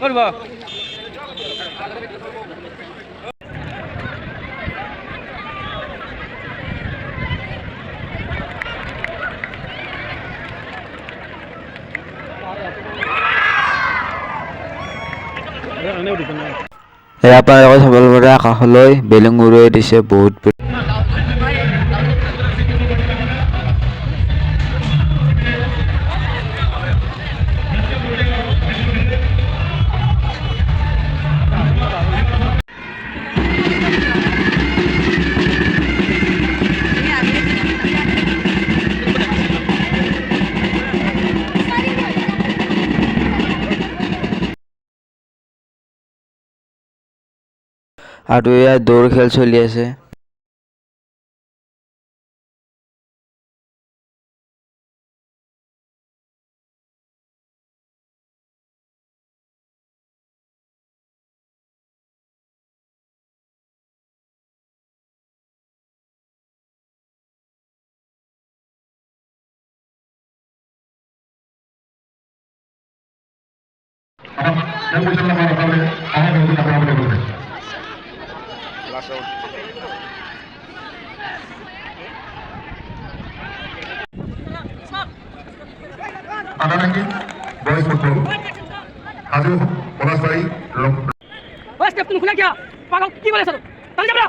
কৰবা আপোনালোকে চাবলৈ পাৰে আকাশলৈ বেলুন উৰুৱাই দিছে বহুত। আৰু ইয়াত দৌৰ খেল চলি আছে। আনানাকি বয়স ফুটবল হাজু পলাশবাড়ি ওই স্টেপ তুমি খুলে গিয়া পাগল কি বলেছ তাহলে যাবে না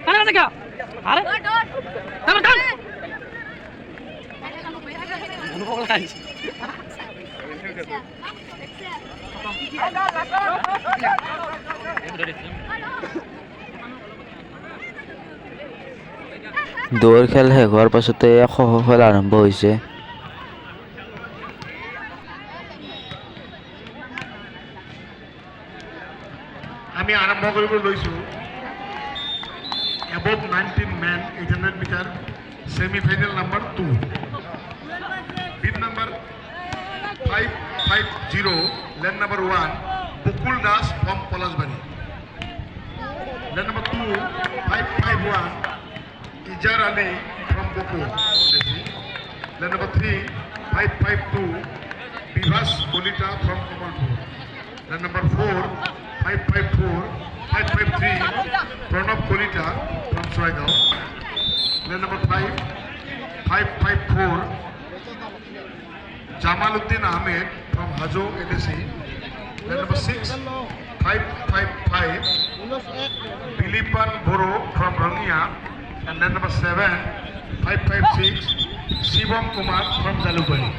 কানা দেখা আরে কাম কাম অনুভব খাইছি দৌৰ খেল শেষ হোৱাৰ পাছতে খো খো খেল আৰম্ভ হৈছে। আমি আৰম্ভ কৰিব লৈছো above 19 men 800 meter semi final number 2 bid number 550 lane number 1 Bukul Das from Polasbari lane number 2 551 Ijar Ali from Boko lane number 3 552 Bivas Kolita from Kamalpur lane number 4 553 Pranab Kolita from Soigao lane number 554 Jamaluddin Ahmed from Hajo ADC lane number 6 555 Bilipan Boro from Rangia and lane number 7 556 Shivam Kumar from Jalupani.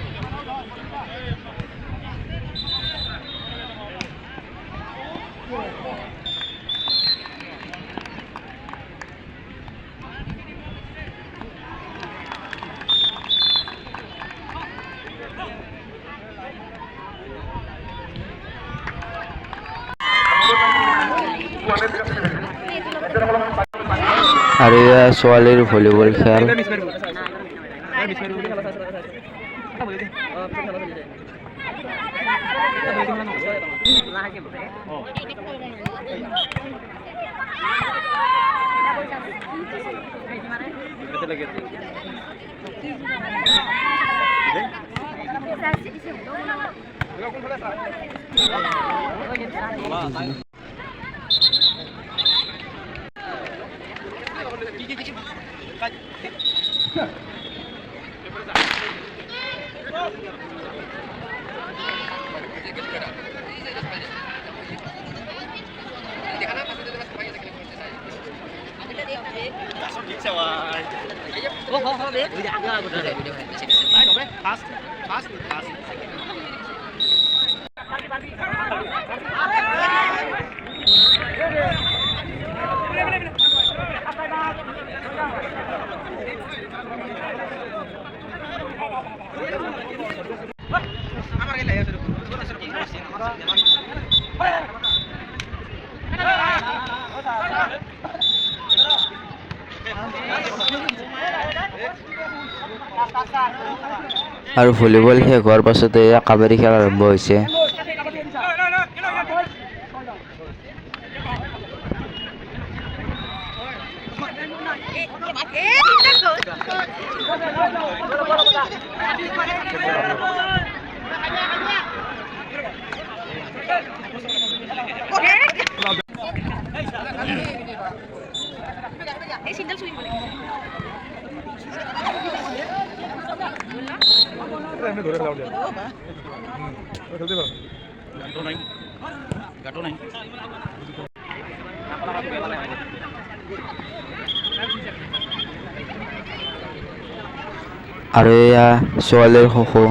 আৰু এয়া ছোৱালীৰ volleyball খেল। আৰু volleyball শেষ হোৱাৰ পাছতে কাবাডী খেল আৰম্ভ হৈছে। আৰু এয়া ছোৱালীৰ খো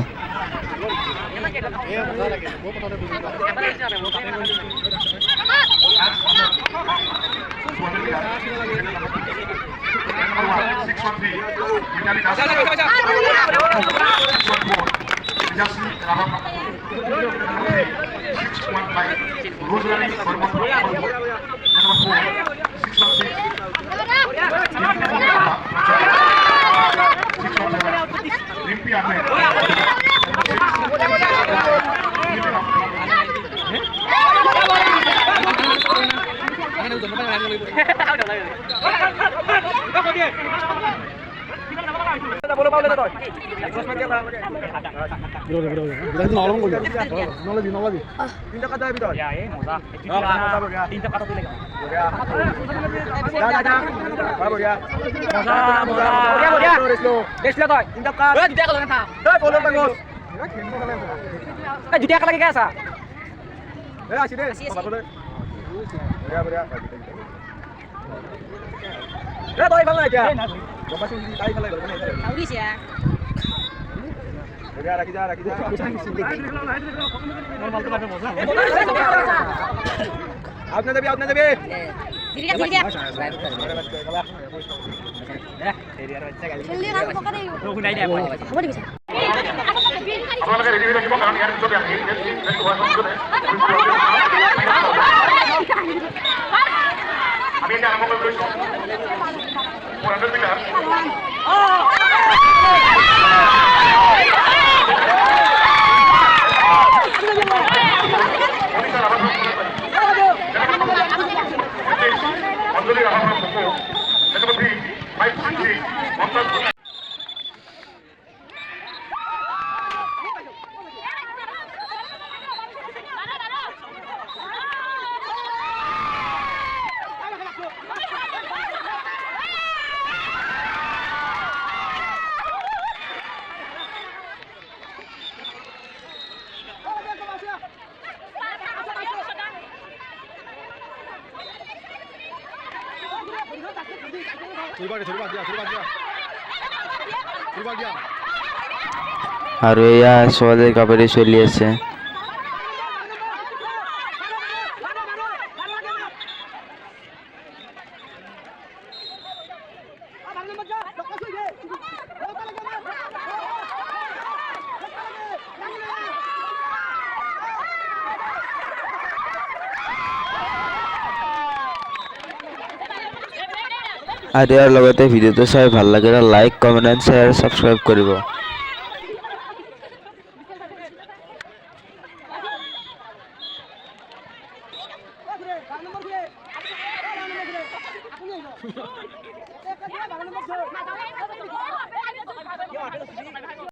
আপোনালোকে ৰেডি হৈ থাকিব কাৰণ ইয়াৰ পিছতে আমি এতিয়া আৰম্ভ কৰি লৈছোঁ 400 মিটাৰ অঞ্জলি ৰাভাৰ পকো একেবাৰে 560 আৰু এয়া ছোৱালীৰ কাবাডী চলি আছে আৰু ইয়াৰ লগতে ভিডিঅ'টো চাই ভাল লাগিলে like comment and share subscribe কৰিব